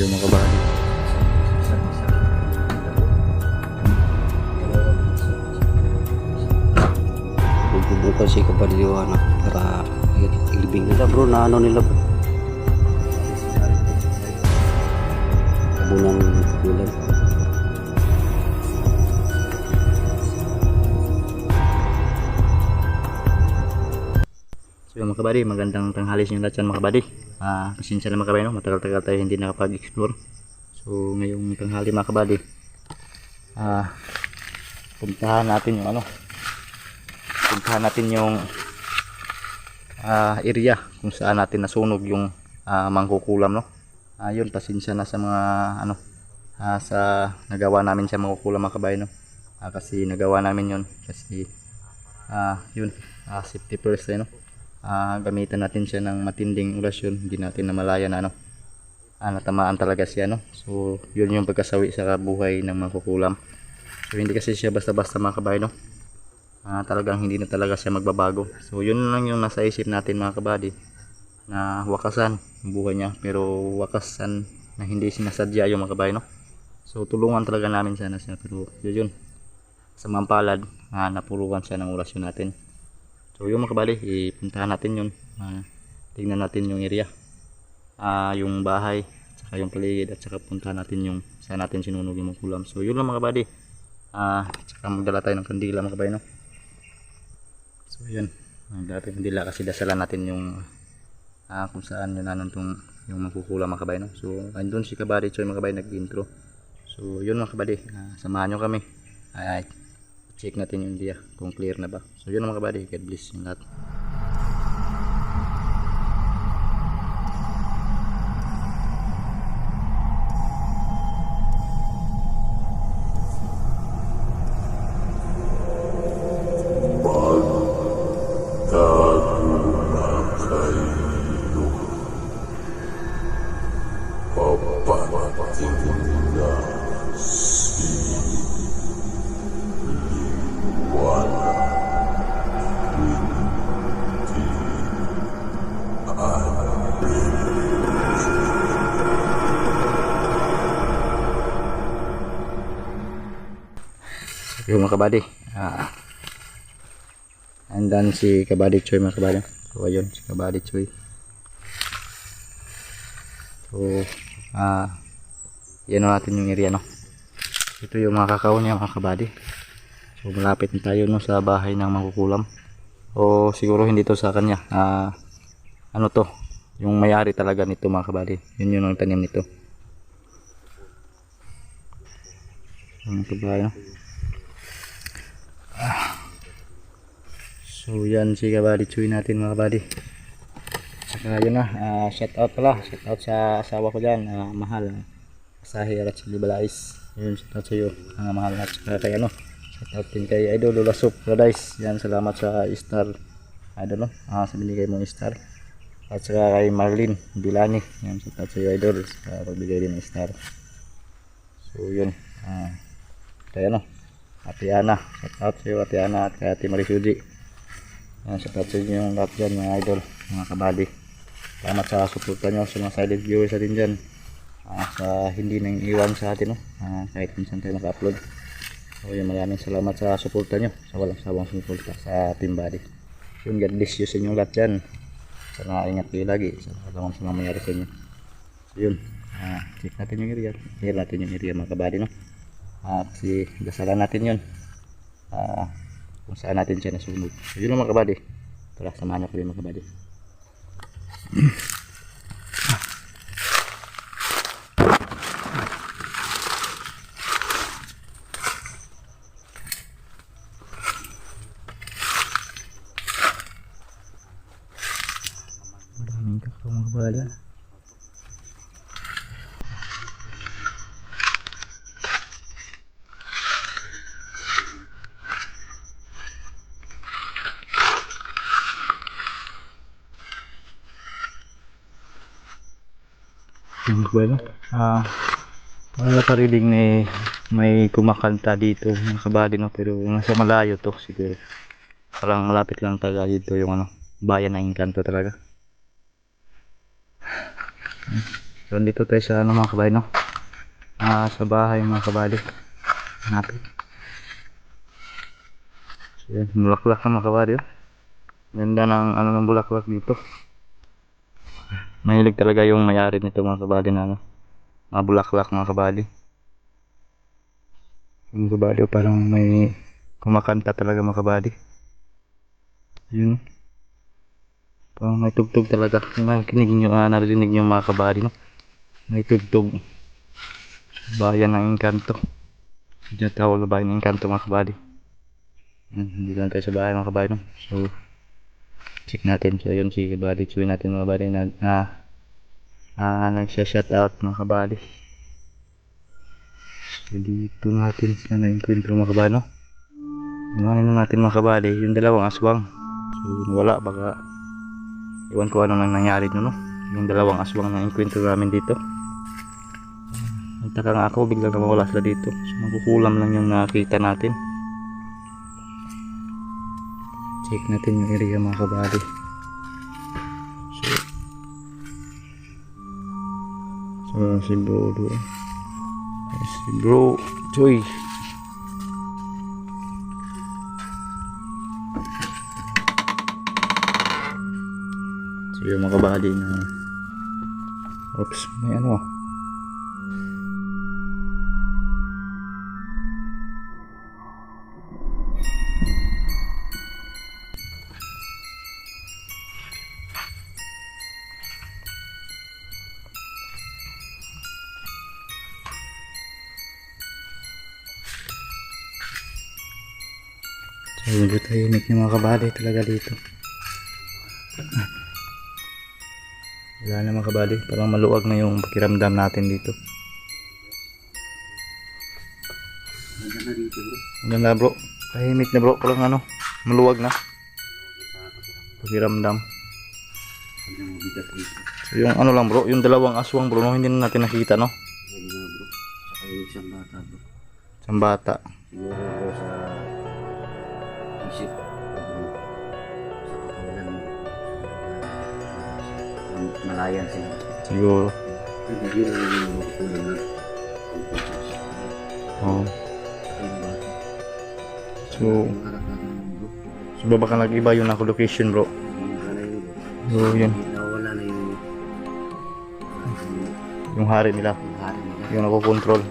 yung mga kabady. Bubukan si kabady liwanag para ilibing nila bro na ano nila bro. Bunang bulan. So mga kabady, magandang tanghali sa inyo lahat mga kabady. Pasensya na mga kabady, no? Matagal-tagal tayo hindi nakapag-explore. So ngayong tanghali mga kabady, puntahan natin yung area kung saan natin nasunog yung mangkukulam, no. Yun, pasensya na sa mga sa nagawa namin sa mangkukulam mga kabady, no. Kasi nagawa namin yun kasi yun, safety first, no. Gamitan natin siya ng matinding orasyon, hindi natin namalayan na natamaan talaga siya, no. So yun yung pagkasawi sa buhay ng mangkukulam. So hindi kasi siya basta-basta mga kabady, no. Talagang hindi na talaga siya magbabago. So yun lang yung nasa isip natin mga kabady, na wakasan yung buhay niya, pero wakasan na hindi sinasadya yung mga kabady, no. So tulungan talaga namin sana siya, pero yun sa mampalad, napuluhan siya ng orasyon natin. So yung mga kabady, ipuntahan natin yun, tingnan natin yung area, yung bahay, saka yung paligid, at saka puntahan natin yung saan natin sinunog yung mangkukulam. So yun lang mga kabady, saka magdala tayo ng kandila mga kabady, no. So yun, magdala tayo ng kandila kasi dasalan natin yung kung saan yun nanantong yung mangkukulam mga kabady, no. So andun si kabady Choy mga kabady nag-intro. So yun mga kabady, samahan nyo kami, check natin yung area kung clear na ba. So yun mga kabady, God bless yung lahat. Yung mga kabady, andan si kabady Choy mga kabady. So ayun si kabady Choy. So yan natin yung area, no. Ito yung mga kakao niya mga kabady. So malapit na tayo, no, sa bahay ng mangkukulam, o siguro hindi to sa kanya, ano to, yung may-ari talaga nito mga kabady. Yun yung tanim nito mga kabady, no? So yan si kabady Choy natin mga kabady. Saka yun na, shout out pala, shout out sa asawa ko dyan, mahal, Asahi at Libalais. Yun, shout out sa iyo mahal, at saka kay shout out din kay Idol Lolasop Paradise. Yan, salamat sa star Idol, no, sa binigay mong star. At saka kay Marlene Bilani, yan, shout out sa iyo Idol sa pagbigay din ng star. So yun, kay Ate Ana, shout out sa iyo Ate Ana, at kay Ate Marisuji. Yan, shout out sa inyo yung lahat dyan mga idol, mga kabady. Salamat sa suporta nyo sa mga silent viewers natin dyan, sa hindi nang iwan sa atin, no? Kahit minsan tayo naka-upload. So yun, maraming salamat sa suporta nyo, sa walang sawang suporta sa Team Body. Yun, God bless you sa inyo lahat dyan. Sana ingat kayo lagi sa laman sa mangyayari sa inyo. So yun, check natin yung area, clear natin yung area mga kabady, no? Kasi dasalan natin yun, kung saan natin siya nasunog. So yun lang mga kabady, tara samahan nyo ko yung mga kabady. Maraming kakao mga kabady. Well, wala pa reading na may kumakanta dito mga kabady, no, pero nasa malayo to siguro. Parang malapit lang talaga dito yung bayan ng Engkanto talaga. So dito tayo sa ano mga kabady, no? Sa bahay mga kabady. Hanapin. So yan, bulaklak na mga kabady, oh. Ganda ng ano ng bulaklak dito. Mahilig talaga yung mayari nito mga kabady na ano, mga bulaklak mga kabady. Yung kabady, oh, parang may kumakanta talaga mga kabady. Yun. Parang may tugtog talaga. Kung nakikinig nyo, narinig nyo mga kabady, no? May tugtog. Bayan ng Engkanto. Diyan tawag na bayan ng Engkanto mga kabady. Hindi lang tayo sa bahay mga kabady, no? So check natin. So yun si kabady. Check natin mga kabady. Nagsha-shoutout mga kabady. So dito natin siya na-encounter mga kabady, no? Iwanin natin mga kabady yung dalawang aswang. So wala, baka iwan ko ano nang nangyari no, no? Yung dalawang aswang na encounter namin dito. Nagtaka nga ako, biglang nawawala sila dito. So magkukulam lang yung nakita natin. Check natin yung area mga kabady. So si bro doon. Si bro Joy. So yung mga kabady na oops, may ano ah. So medyo tahimik yung mga kabady talaga dito. Wala na mga kabady, parang maluwag na yung pakiramdam natin dito. Maganda bro, tahimik na bro, parang ano, maluwag na pakiramdam. So yung ano lang bro, yung dalawang aswang bro, no, hindi na natin nakita no. Saka yung isang bata bro. Isang bata. Siguro bro sa isip bro. Sa katawan malayan sila. Siguro. Hindi na yung makukulang na. Oo. So, Harap natin bro. so baka nag-iba yung location bro. So yun, Nawala na yung hari nila, yung hari nila. yung nakokontrol.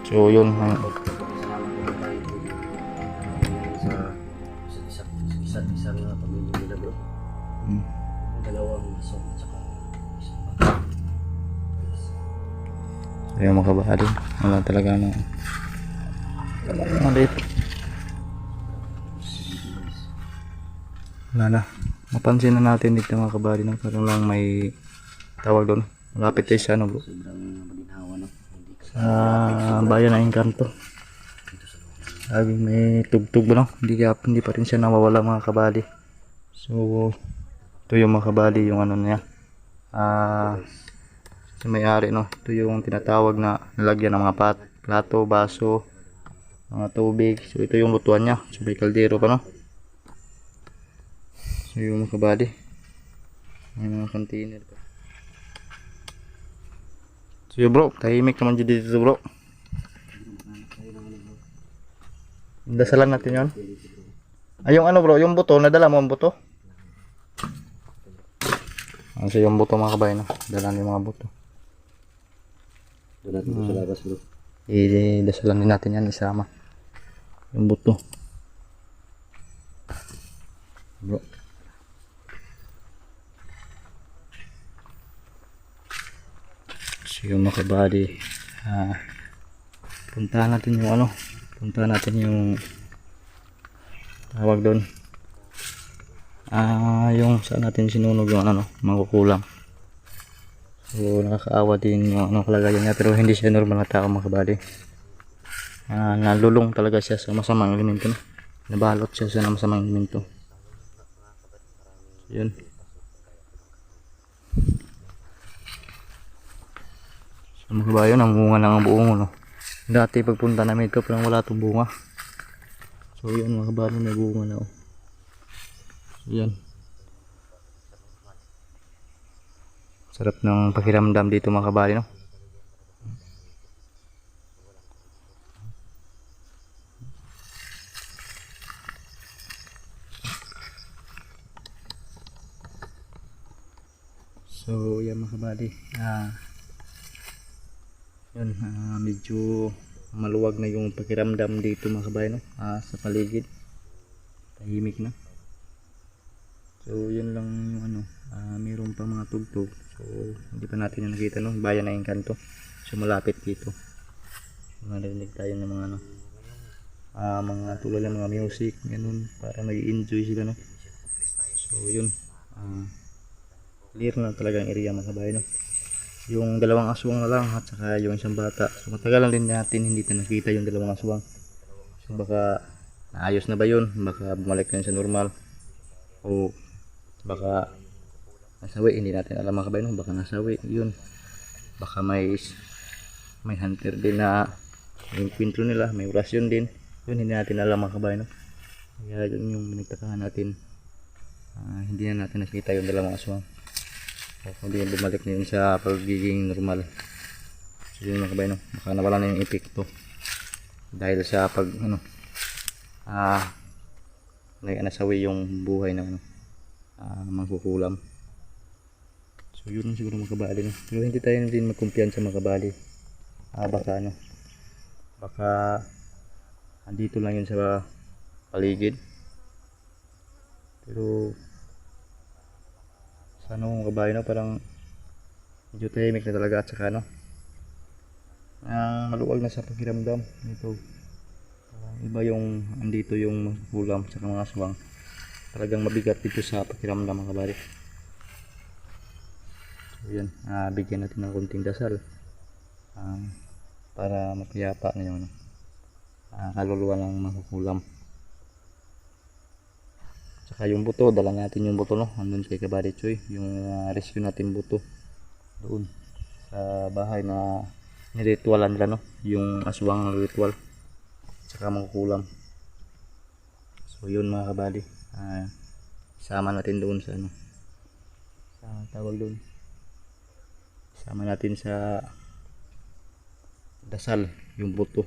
So yun, Salamat po tayo sa isa't isang pamilya nila bro. Dalawang aso at saka isang bata. so yung mga kabady, wala talaga ano. Maliit. Wala na. Mapansin na natin dito mga kabady, no? Parang lang may tawag doon. Malapit tayo sa ano bro. Sobrang maginhawa no. Sa bayan ng Engkanto. Laging may tugtog no? Hindi pa rin siya nawawala mga kabady. So ito yung mga kabady, yung ano niya. Sa may-ari no. Ito yung tinatawag na nalagyan ng mga plato, baso, mga tubig. So ito yung lutuan niya. So may kaldero pa no. So yung mga kabady, may mga container pa. So yun bro, tahimik naman dito bro. Dasalan natin yun. Ay yung ano bro, yung buto, nadala mo ang buto? So yung buto mga kabay no, dala yung mga buto. Doon natin sa labas bro. Dasalan din natin yan isama. Yung buto. Bro. So yung mga kabady, puntahan natin yung ano, puntahan natin yung tawag doon, yung saan natin sinunog yung ano, mangkukulam. So nakakaawa din yung ano kalagayan niya, pero hindi siya normal na tao mga kabady. Nalulong talaga siya sa masamang elemento, no? Nabalot siya sa masamang elemento. So, yun. So mga kabayo, namunga lang ang buong no. Dati pagpunta namin ito parang wala itong bunga. So yun mga kabayo, may bunga na oh. So yan. Sarap ng pakiramdam dito mga kabady, no? So yan mga kabady, yun, medyo maluwag na yung pakiramdam dito mga kabady, no? Sa paligid tahimik na. So yun lang yung ano, mayroon pa mga tugtog, so hindi pa natin nakita, no? Bayan na Engkanto, so malapit dito, marinig tayo ng mga ano, mga tulad ng mga music ganun, para mag-enjoy sila, no? So yun, clear na talaga ang area mga kabady, no? Yung dalawang aswang na lang at saka yung isang bata, so matagal lang din natin hindi na nakita yung dalawang aswang, so baka naayos na ba yun, baka bumalik na yun sa normal, o baka nasawi, hindi natin alam mga kabady, no? Baka nasawi yun, baka may hunter din na yung kwentro nila, may orasyon din yun, hindi natin alam mga kabady, no? Kaya yun yung pinagtakahan natin, hindi na natin nakita yung dalawang aswang, o hindi bumalik na yun sa pagiging normal. So yun mga kabady, no? Baka nawala na yung epekto dahil sa pag ano, nasawi yung buhay ng ano, mangkukulam. So yun siguro mga kabady, no? Pero hindi tayo din magkumpiyansa mga kabady, baka ano, baka andito lang yun sa paligid, pero sa ano mga kabady, no? Parang medyo tahimik na talaga at saka ano, maluwag na sa pakiramdam nito. Iba yung andito yung mangkukulam sa mga aswang, talagang mabigat dito sa pakiramdam mga kabady. So yan, bigyan natin ng konting dasal, para mapayapa na yung kaluluwa ng mangkukulam. Saka yung buto, dala natin yung buto, no? Andun kay Kabady Choy, yung rescue natin buto doon sa bahay na niritualan nila, no? Yung aswang ritual saka mangkukulam. So yun mga kabady, sama natin doon sa ano, sa tawag doon, sama natin sa dasal yung buto,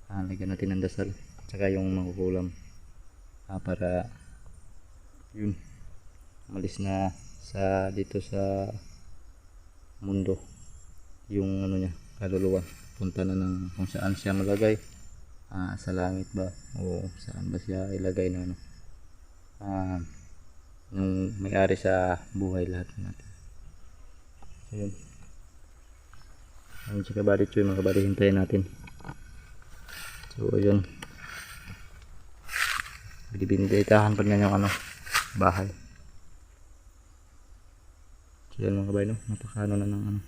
lagyan natin ng dasal saka yung mangkukulam, para yun malis na sa dito sa mundo yung ano niya, kaluluwa, punta na ng kung saan siya malagay, sa langit ba o saan ba siya ilagay na ano, yung may-ari sa buhay lahat natin. So yun, ayun si Kabady Choy mga kabady, hintayin natin. So yun, binibitahan pa niya yung ano, bahay. So yan mga kabady, no? Napakano na ng ano,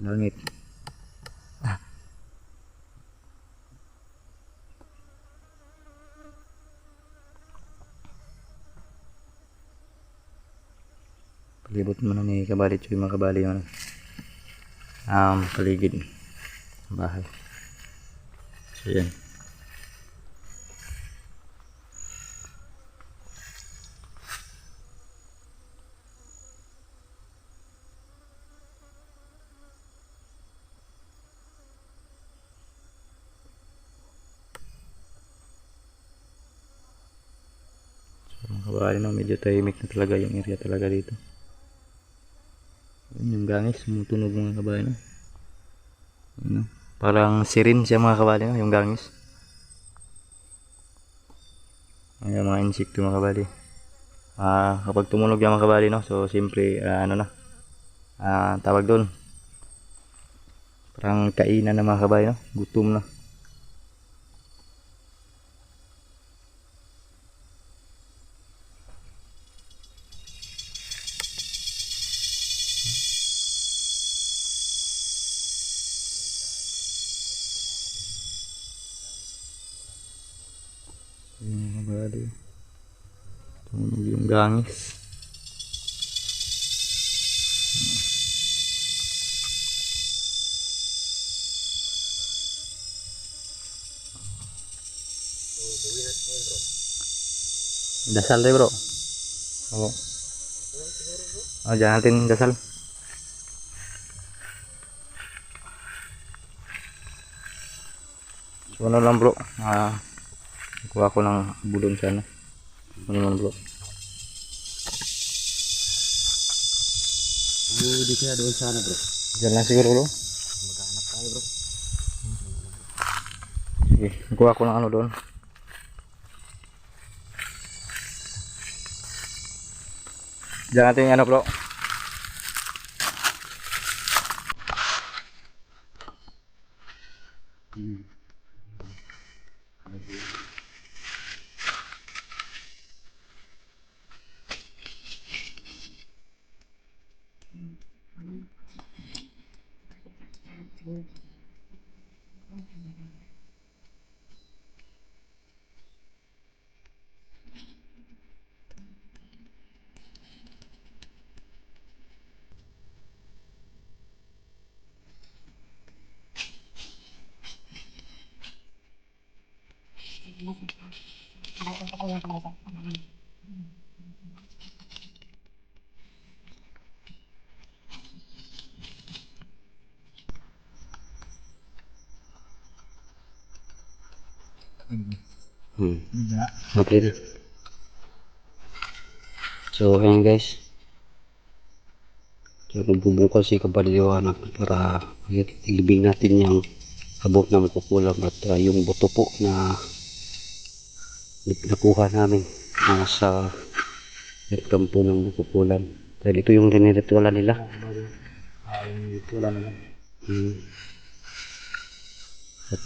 langit. Palibot mo na ni Kabady Choy mga kabady yung ano, paligid bahay. So yan, mga kabady, no? Medyo tahimik na talaga yung area talaga dito. Yun, yung gangis sumutunog mga kabady, no? Yun, no? Parang sirin siya mga kabady, no? Yung gangis, ay mga insekto mga kabady. Kapag tumunog yung mga kabady, no? So siyempre ano na, tawag doon, parang kainan na mga kabady, no? Gutom na. Yung mga kabady, tumunog yung gangis. Dasal deh bro. Oo. Diyan natin dasal. So ano lang bro, kuha ko ng bulon siya, no? Ano naman bro? Hindi kaya doon sana bro. Diyan lang siguro bro. Maghanap tayo bro. Sige, kuha ko ng ano doon. Diyan natin yung ano bro. Okay na. So ayan guys. So magbubukas si Kabaliwanag para ilibing natin yung habok na magkukulam at yung buto po na nakuha namin sa kampo ng magkukulam. Dahil ito yung riniritualan nila. Hmm. At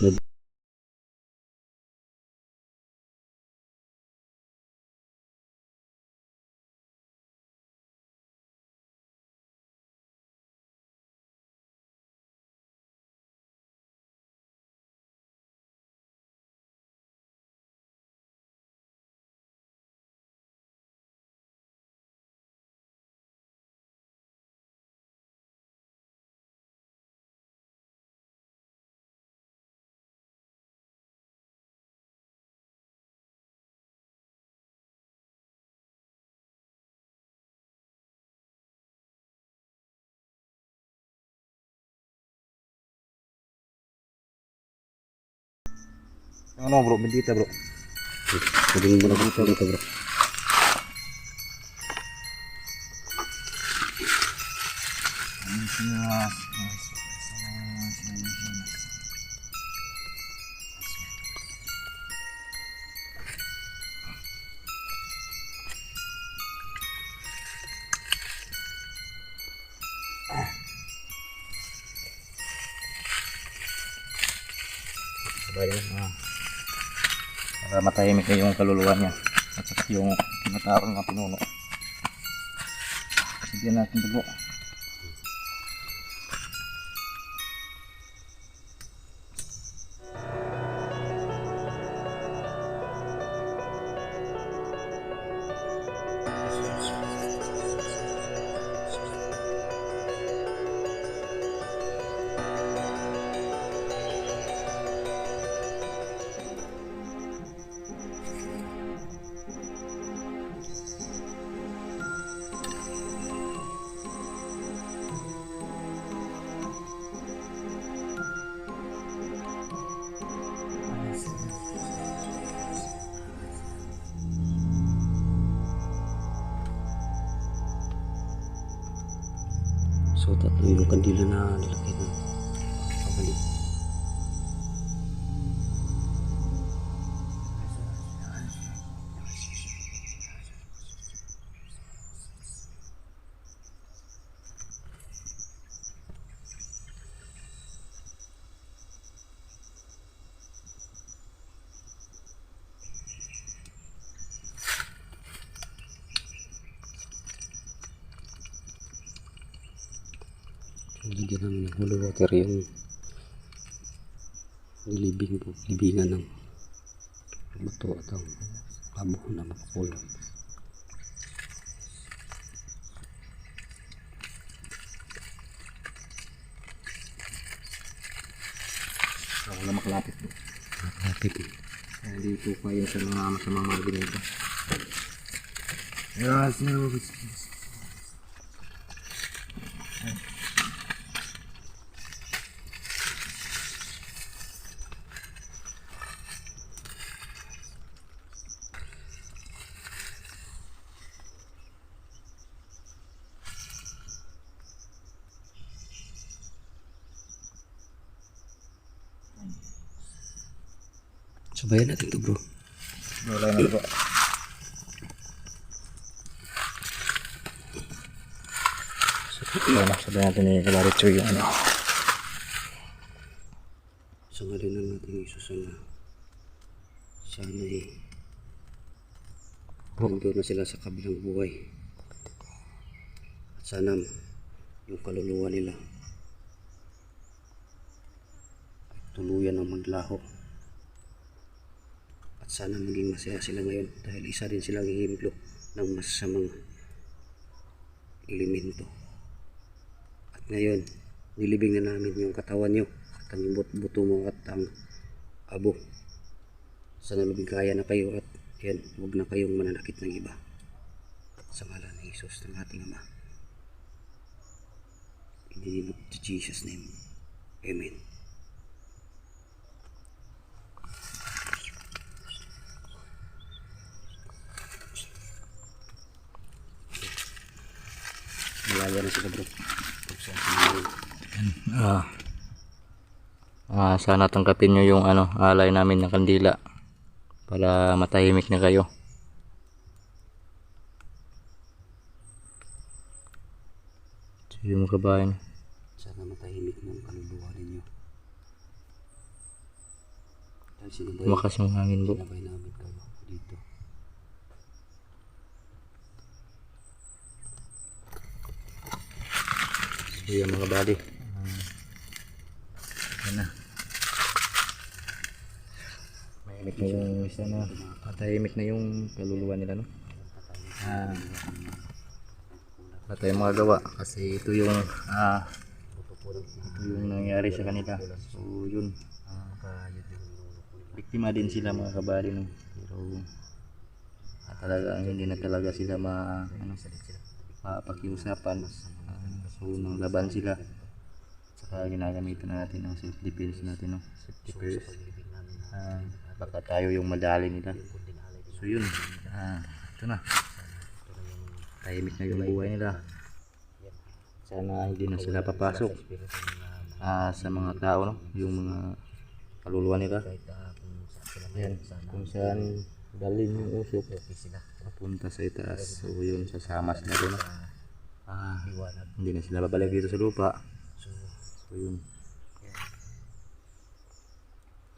Ano bro, bendita bro. pwedeng mo na dito bro. Para matahimik na yung kaluluwa niya at saka yung tinatarong na pinuno. Sige natin ito bro. So tatlo yung kandila na nilagay na pabalik. Lagyan namin ng holy water yung libingan ng bato at ang habok na magkukulam. Wala makalapit bro. Makalapit eh. Kaya dito kayo sa mga masamang mga ganito. Yes, Sabayan natin to, bro. Wala na bro. Sabi natin ni Kabaritso yung ano. Sa ngalan ng ating Isus na sana'y nandun na sila sa kabilang buhay. At sana yung kaluluwa nila ay tuluyan ng maglaho. At sana maging masaya sila ngayon dahil isa din silang hihimlo ng masasamang elemento. At ngayon, nilibing na namin yung katawan nyo at ang buto mo at ang abo. Sana lumigaya na kayo at yan, huwag na kayong mananakit ng iba. Sa ngalan ng Isus ng ating Ama. In the name of Jesus' name. Amen. Malaya na sila, bro. Sana tangkapin nyo yung ano, alay namin ng kandila para matahimik na kayo. So yung mga kabayan, Sana matahimik ng kaluluwa ninyo. Dahil sinabay, tumakas yung hangin bro. sinabay namin kayo dito. So yung mga bali, yan na. Tahimik na yung isa na, tahimik na yung kaluluwa nila, no? Wala tayong magagawa kasi ito yung nangyari sa kanila. So yun, biktima din sila mga kabali, no? Pero talaga hindi na talaga sila mapakiusapan. So nang laban sila, saka ginagamitan na natin ng self defense natin, no? Self defense. Baka tayo yung madali nila. So yun, ito na, tahimik na yung buhay nila. Sana hindi na sila papasok sa mga tao, no? Yung mga kaluluwa nila. Yan, kung saan galing yung usok papunta sa itaas. So yun, sasama sila doon, no? Hindi na sila babalik dito sa lupa. So yun,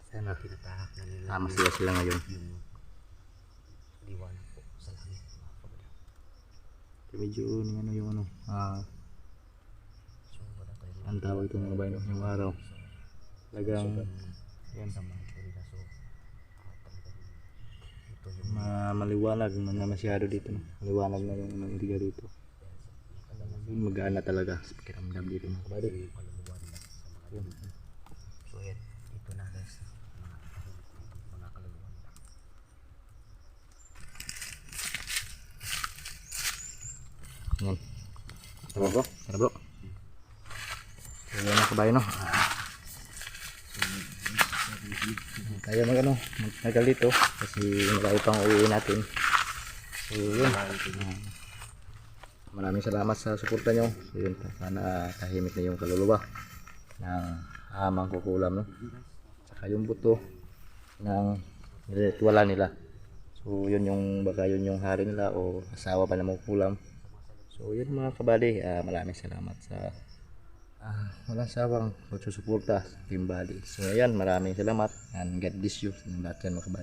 sana tama sila ngayon. Medyo yung ano, ang tawag ito mga bayan, yung araw talagang yan, maliwanag na masyado dito, no? Maliwanag na yung area dito. Magaan na talaga sa pakiramdam dito mga kabady. Yun. So yan, ito na guys. Mga kaluluwa nila. Yan. Tara bro. Tara bro. So yan mga kabayan, no? Tayo magtagal dito kasi marami pang uwiin natin. So yun, maraming salamat sa suporta nyo. So yun, sana tahimik na yung kaluluwa ng mangkukulam, no? Saka yung buto ng rituala nila. So yun yung, baka yun yung hari nila o asawa pa na mangkukulam. So yun mga kabali, maraming salamat sa walang sawang pagsusuporta sa Team Bali. So ayan, maraming salamat and God bless you sa lahat yan mga kabali.